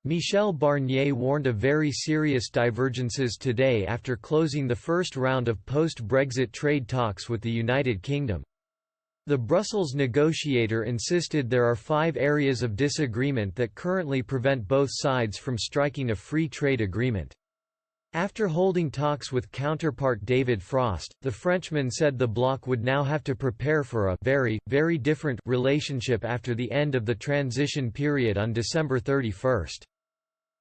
Michel Barnier warned of very serious divergences today after closing the first round of post-Brexit trade talks with the United Kingdom. The Brussels negotiator insisted there are 5 areas of disagreement that currently prevent both sides from striking a free trade agreement. After holding talks with counterpart David Frost, the Frenchman said the bloc would now have to prepare for a very, very different relationship after the end of the transition period on December 31.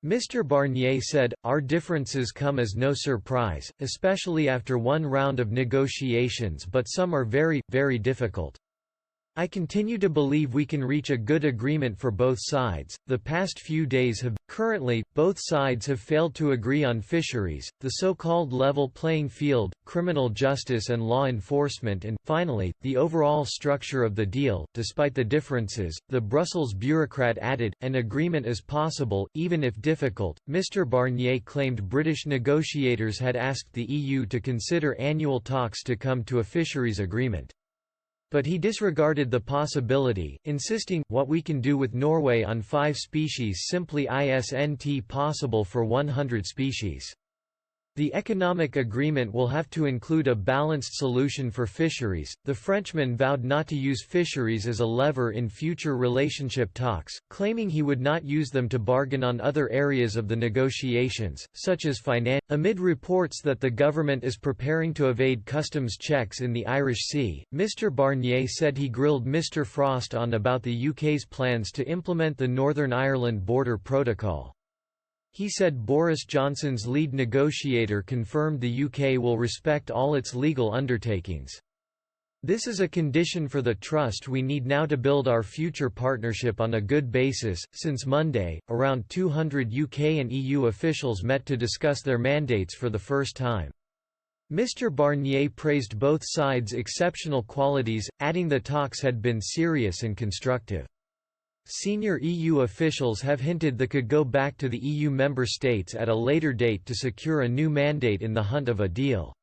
Mr. Barnier said, "Our differences come as no surprise, especially after one round of negotiations, but some are very, very difficult. I continue to believe we can reach a good agreement for both sides. The past few days have. Currently, both sides have failed to agree on fisheries, the so-called level playing field, criminal justice and law enforcement, and, finally, the overall structure of the deal. Despite the differences," the Brussels bureaucrat added, "an agreement is possible, even if difficult." Mr. Barnier claimed British negotiators had asked the EU to consider annual talks to come to a fisheries agreement. But he disregarded the possibility, insisting, "What we can do with Norway on 5 species simply isn't possible for 100 species. The economic agreement will have to include a balanced solution for fisheries." The Frenchman vowed not to use fisheries as a lever in future relationship talks, claiming he would not use them to bargain on other areas of the negotiations, such as finance. Amid reports that the government is preparing to evade customs checks in the Irish Sea, Mr. Barnier said he grilled Mr. Frost on about the UK's plans to implement the Northern Ireland Border Protocol. He said Boris Johnson's lead negotiator confirmed the UK will respect all its legal undertakings. "This is a condition for the trust we need now to build our future partnership on a good basis." Since Monday, around 200 UK and EU officials met to discuss their mandates for the first time. Mr. Barnier praised both sides' exceptional qualities, adding the talks had been serious and constructive. Senior EU officials have hinted they could go back to the EU member states at a later date to secure a new mandate in the hunt of a deal.